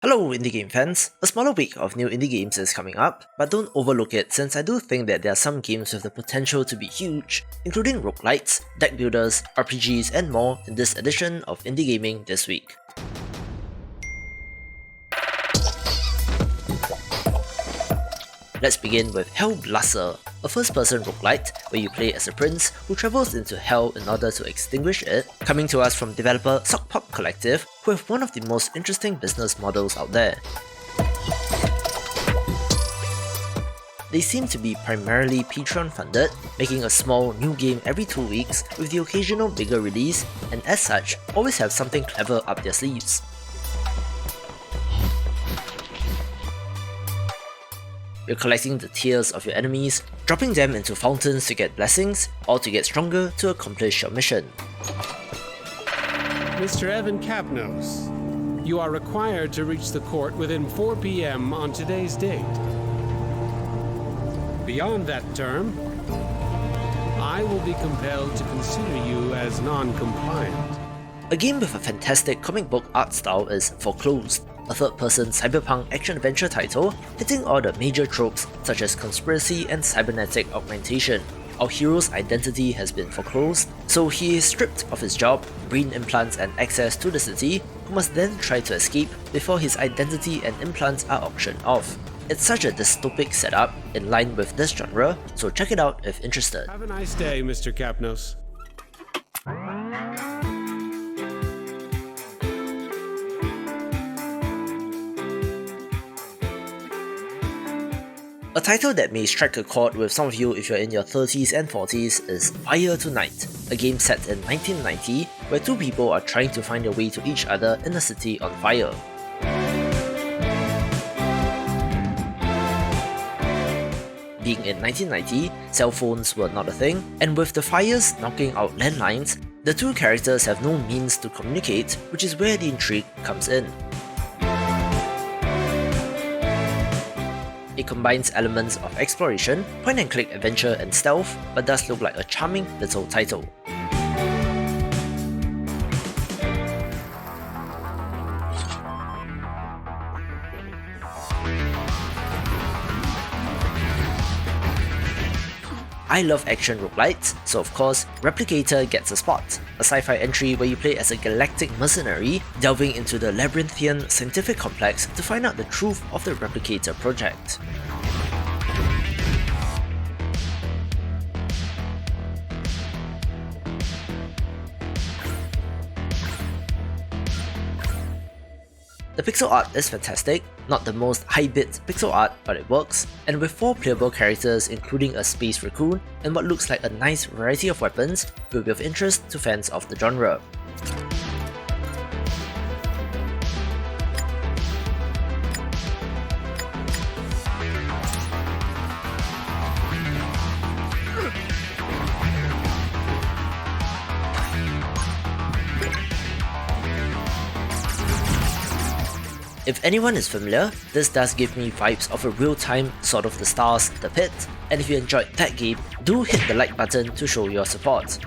Hello indie game fans! A smaller week of new indie games is coming up, but don't overlook it since I do think that there are some games with the potential to be huge, including roguelites, deck builders, RPGs and more in this edition of Indie Gaming this week. Let's begin with Hellblusser, a first-person roguelite where you play as a prince who travels into hell in order to extinguish it, coming to us from developer Sockpop Collective, who have one of the most interesting business models out there. They seem to be primarily Patreon funded, making a small new game every 2 weeks with the occasional bigger release, and as such, always have something clever up their sleeves. You're collecting the tears of your enemies, dropping them into fountains to get blessings, or to get stronger to accomplish your mission. Mr. Evan Capnos, you are required to reach the court within 4 p.m. on today's date. Beyond that term, I will be compelled to consider you as non-compliant. A game with a fantastic comic book art style is FORECLOSED, a third-person cyberpunk action-adventure title hitting all the major tropes such as conspiracy and cybernetic augmentation. Our hero's identity has been foreclosed, so he is stripped of his job, brain implants and access to the city, who must then try to escape before his identity and implants are auctioned off. It's such a dystopic setup in line with this genre, so check it out if interested. Have a nice day, Mr. Capnos. A title that may strike a chord with some of you if you're in your 30s and 40s is Fire Tonight, a game set in 1990 where two people are trying to find their way to each other in a city on fire. Being in 1990, cell phones were not a thing, and with the fires knocking out landlines, the two characters have no means to communicate, which is where the intrigue comes in. It combines elements of exploration, point-and-click adventure and stealth, but does look like a charming little title. I love action roguelites, so of course, Replicator gets a spot, a sci-fi entry where you play as a galactic mercenary, delving into the labyrinthian scientific complex to find out the truth of the Replicator project. The pixel art is fantastic, not the most high-bit pixel art, but it works, and with 4 playable characters including a space raccoon and what looks like a nice variety of weapons, will be of interest to fans of the genre. If anyone is familiar, this does give me vibes of a real-time Sword of the Stars, The Pit, and if you enjoyed that game, do hit the like button to show your support.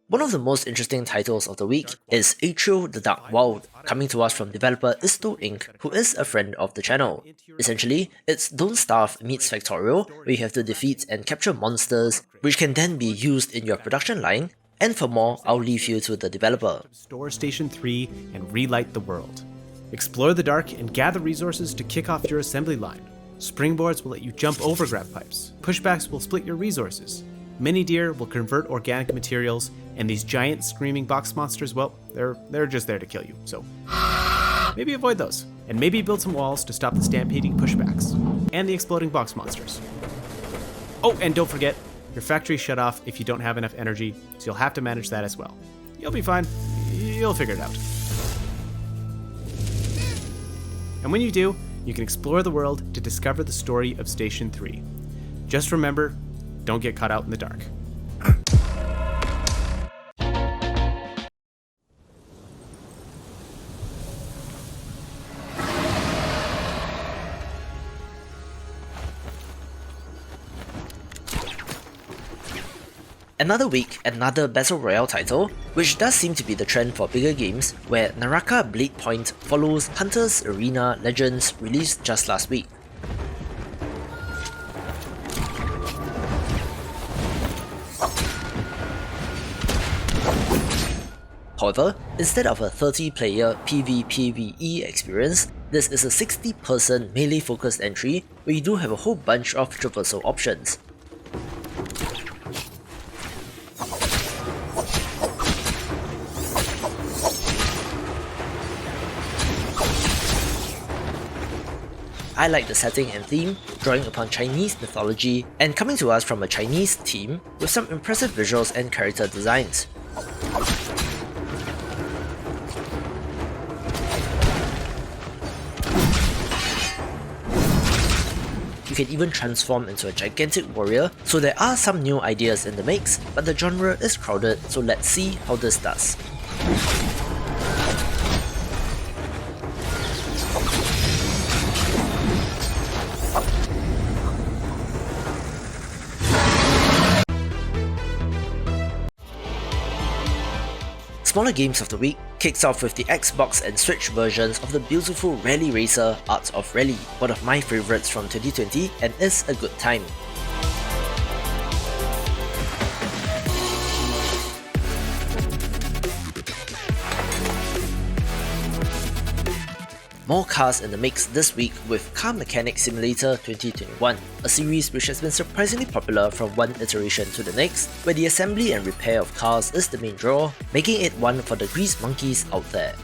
One of the most interesting titles of the week is Atrio the Dark World, coming to us from developer Isto Inc., who is a friend of the channel. Essentially, it's Don't Starve meets Factorial, where you have to defeat and capture monsters, which can then be used in your production line, and for more, I'll leave you to the developer. Store Station 3 and relight the world. Explore the dark and gather resources to kick off your assembly line. Springboards will let you jump over grab pipes. Pushbacks will split your resources. Mini deer will convert organic materials, and these giant screaming box monsters, well, they're just there to kill you, so maybe avoid those. And maybe build some walls to stop the stampeding pushbacks, and the exploding box monsters. Oh, and don't forget, your factory shut off if you don't have enough energy, so you'll have to manage that as well. You'll be fine, you'll figure it out. And when you do, you can explore the world to discover the story of Station 3. Just remember, don't get caught out in the dark. Another week, another Battle Royale title, which does seem to be the trend for bigger games, where NARAKA BLADEPOINT follows Hunters Arena Legends released just last week. However, instead of a 30-player PvPvE experience, this is a 60-person melee-focused entry where you do have a whole bunch of traversal options. I like the setting and theme, drawing upon Chinese mythology and coming to us from a Chinese team with some impressive visuals and character designs. You can even transform into a gigantic warrior, so there are some new ideas in the mix, but the genre is crowded, so let's see how this does. Smaller Games of the Week kicks off with the Xbox and Switch versions of the beautiful Rally Racer Art of Rally, one of my favourites from 2020 and is a good time. More cars in the mix this week with Car Mechanic Simulator 2021, a series which has been surprisingly popular from one iteration to the next, where the assembly and repair of cars is the main draw, making it one for the grease monkeys out there.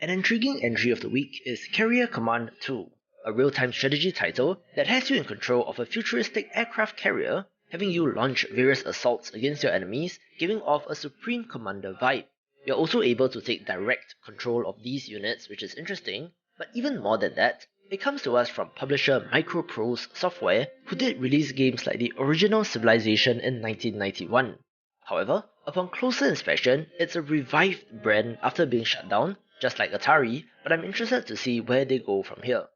An intriguing entry of the week is Carrier Command 2, a real-time strategy title that has you in control of a futuristic aircraft carrier, having you launch various assaults against your enemies, giving off a Supreme Commander vibe. You're also able to take direct control of these units, which is interesting, but even more than that, it comes to us from publisher Microprose Software, who did release games like the original Civilization in 1991. However, upon closer inspection, it's a revived brand after being shut down, just like Atari, but I'm interested to see where they go from here.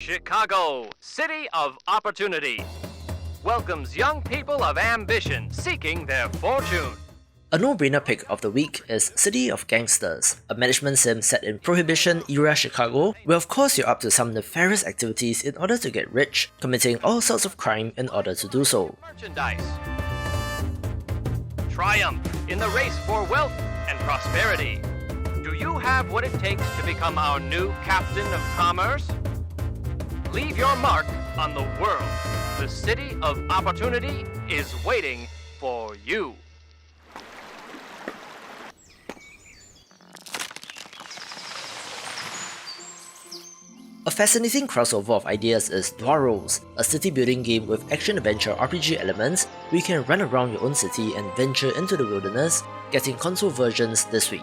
Chicago, City of Opportunity, welcomes young people of ambition seeking their fortune. A no-brainer pick of the week is City of Gangsters, a management sim set in Prohibition-era Chicago, where of course you're up to some nefarious activities in order to get rich, committing all sorts of crime in order to do so. Merchandise. Triumph in the race for wealth and prosperity. Do you have what it takes to become our new captain of commerce? Leave your mark on the world. The City of Opportunity is waiting for you. A fascinating crossover of ideas is Dwarrows, a city-building game with action-adventure RPG elements where you can run around your own city and venture into the wilderness, getting console versions this week.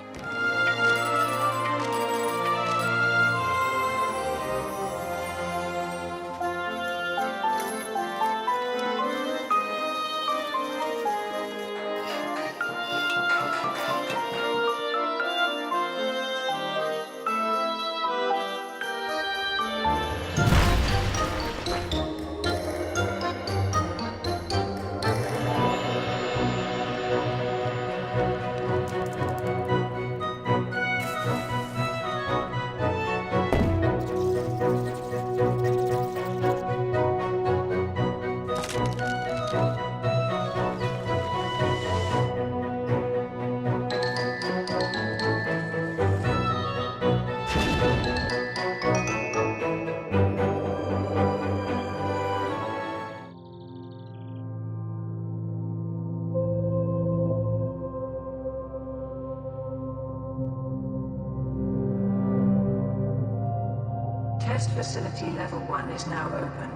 Test facility level 1 is now open.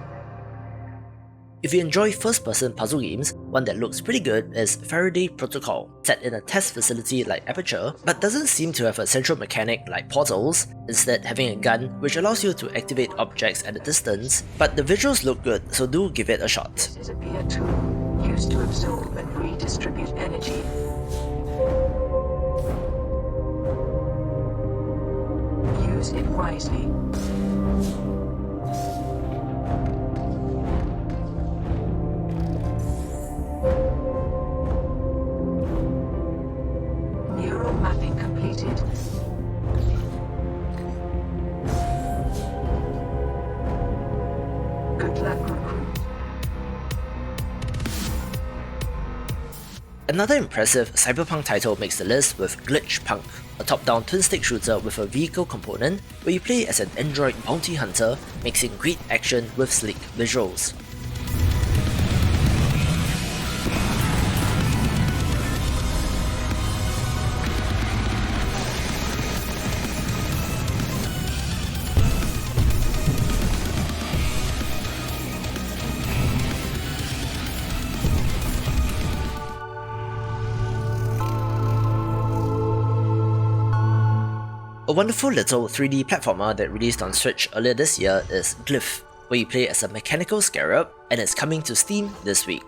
If you enjoy first-person puzzle games, one that looks pretty good is Faraday Protocol, set in a test facility like Aperture, but doesn't seem to have a central mechanic like portals, instead having a gun which allows you to activate objects at a distance, but the visuals look good, so do give it a shot. This is a beer tool used to absorb and redistribute energy. Use it wisely. Neural mapping completed. Good luck, recruit. Another impressive cyberpunk title makes the list with Glitchpunk, a top-down twin-stick shooter with a vehicle component where you play as an android bounty hunter, mixing great action with sleek visuals. A wonderful little 3D platformer that released on Switch earlier this year is Glyph, where you play as a mechanical scarab, and it's coming to Steam this week.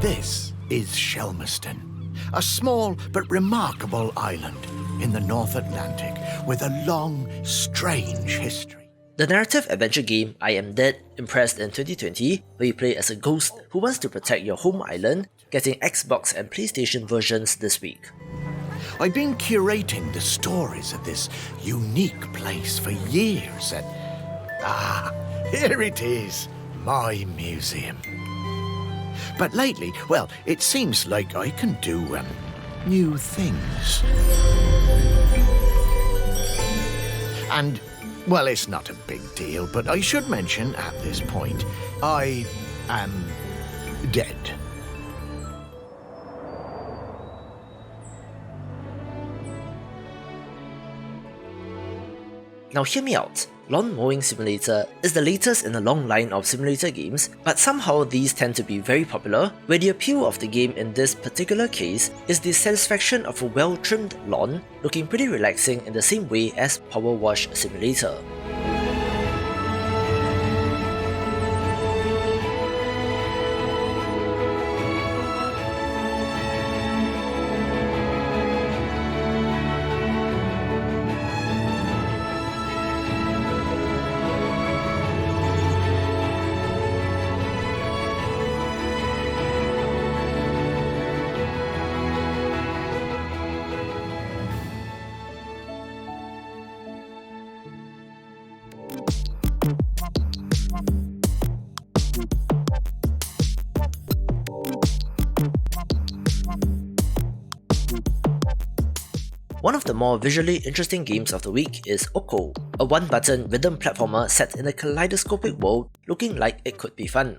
This is Shelmerston, a small but remarkable island in the North Atlantic with a long, strange history. The narrative adventure game I Am Dead impressed in 2020, where you play as a ghost who wants to protect your home island, getting Xbox and PlayStation versions this week. I've been curating the stories of this unique place for years and... here it is, my museum. But lately, well, it seems like I can do, new things. And, well, it's not a big deal, but I should mention at this point, I am dead. Now hear me out, Lawn Mowing Simulator is the latest in a long line of simulator games, but somehow these tend to be very popular, where the appeal of the game in this particular case is the satisfaction of a well-trimmed lawn looking pretty relaxing in the same way as Power Wash Simulator. One of the more visually interesting games of the week is Oko, a one-button rhythm platformer set in a kaleidoscopic world looking like it could be fun.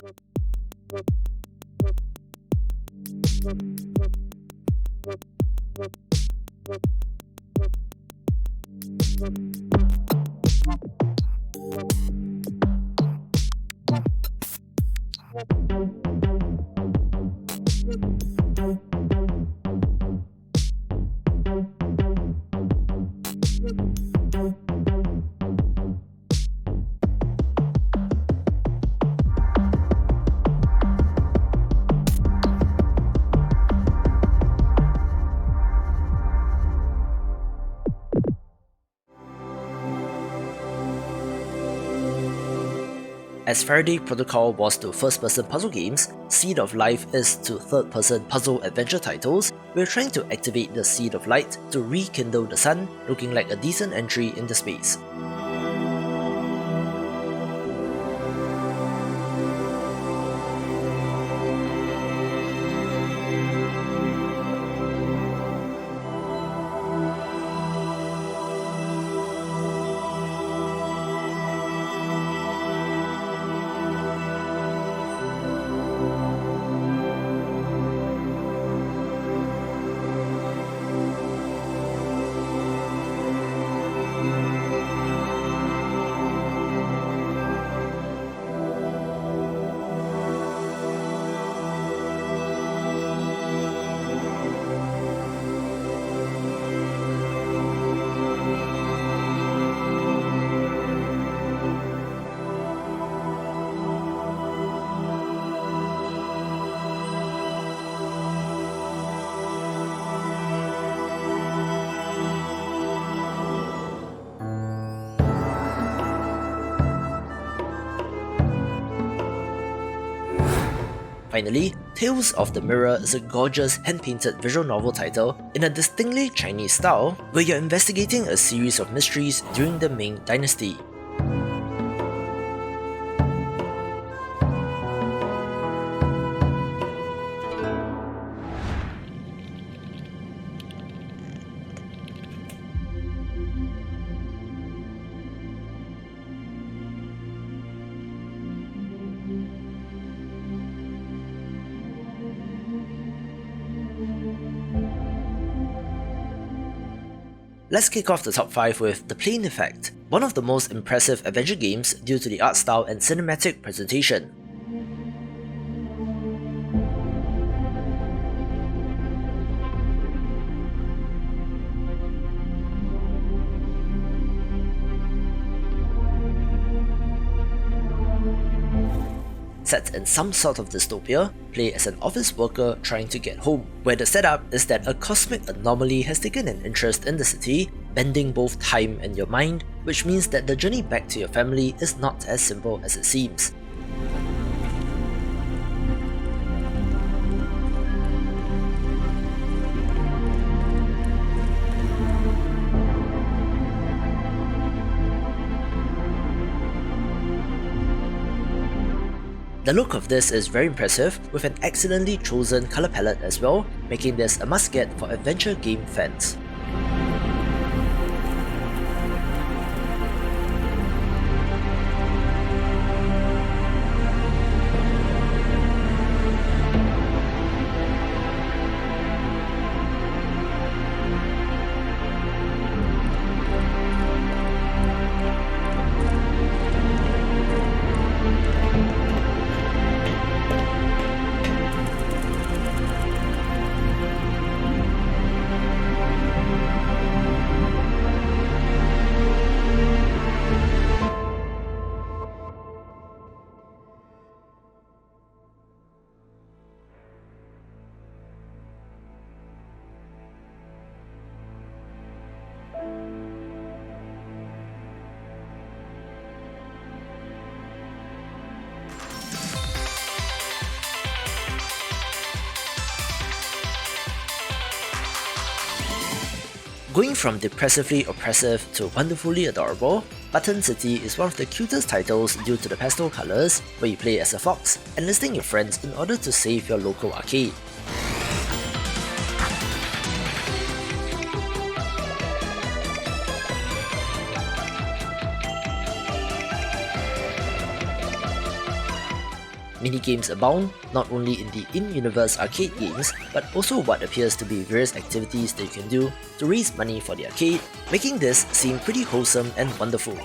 As Faraday Protocol was to first-person puzzle games, Seed of Life is to third-person puzzle adventure titles, we're trying to activate the Seed of Light to rekindle the sun, looking like a decent entry into space. Finally, Tales of the Mirror is a gorgeous hand-painted visual novel title in a distinctly Chinese style, where you're investigating a series of mysteries during the Ming Dynasty. Let's kick off the top 5 with The Plane Effect, one of the most impressive adventure games due to the art style and cinematic presentation. Set in some sort of dystopia, play as an office worker trying to get home, where the setup is that a cosmic anomaly has taken an interest in the city, bending both time and your mind, which means that the journey back to your family is not as simple as it seems. The look of this is very impressive, with an excellently chosen colour palette as well, making this a must-get for adventure game fans. Going from depressively oppressive to wonderfully adorable, Button City is one of the cutest titles due to the pastel colours, where you play as a fox, enlisting your friends in order to save your local arcade. Minigames abound, not only in the in-universe arcade games, but also what appears to be various activities that you can do to raise money for the arcade, making this seem pretty wholesome and wonderful.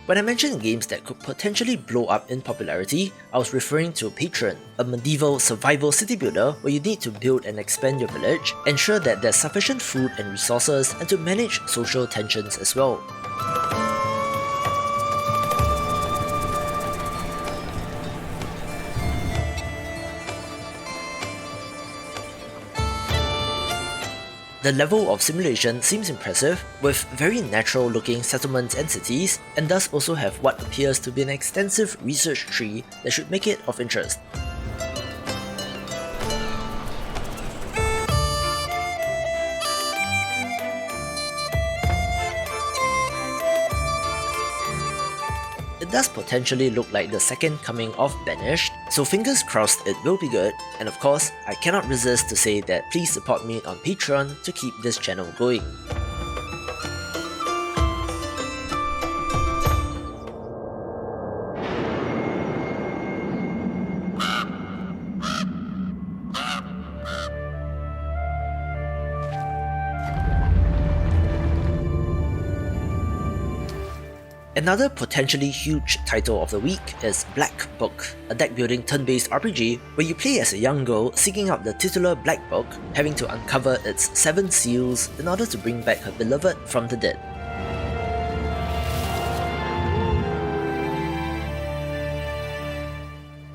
When I mentioned games that could potentially blow up in popularity, I was referring to Patron, a medieval survival city builder where you need to build and expand your village, ensure that there's sufficient food and resources, and to manage social tensions as well. The level of simulation seems impressive, with very natural looking settlements and cities, and does also have what appears to be an extensive research tree that should make it of interest. It does potentially look like the second coming of Banished, so fingers crossed it will be good, and of course, I cannot resist to say that please support me on Patreon to keep this channel going. Another potentially huge title of the week is Black Book, a deck-building turn-based RPG where you play as a young girl seeking out the titular Black Book, having to uncover its 7 seals in order to bring back her beloved from the dead.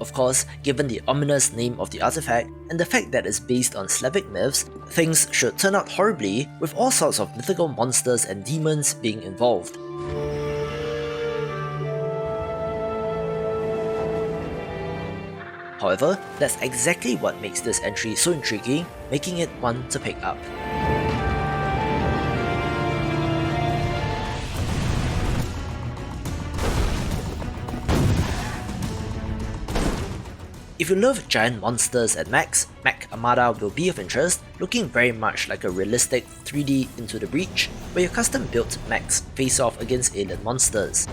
Of course, given the ominous name of the artifact and the fact that it's based on Slavic myths, things should turn out horribly, with all sorts of mythical monsters and demons being involved. However, that's exactly what makes this entry so intriguing, making it one to pick up. If you love giant monsters at max, Mech Armada will be of interest, looking very much like a realistic 3D Into the Breach, where your custom-built mechs face off against alien monsters.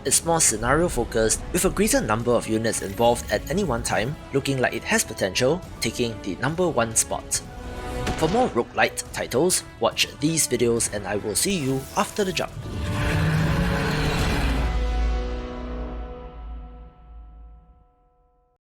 It's more scenario focused, with a greater number of units involved at any one time, looking like it has potential, taking the number 1 spot. For more roguelite titles, watch these videos and I will see you after the jump.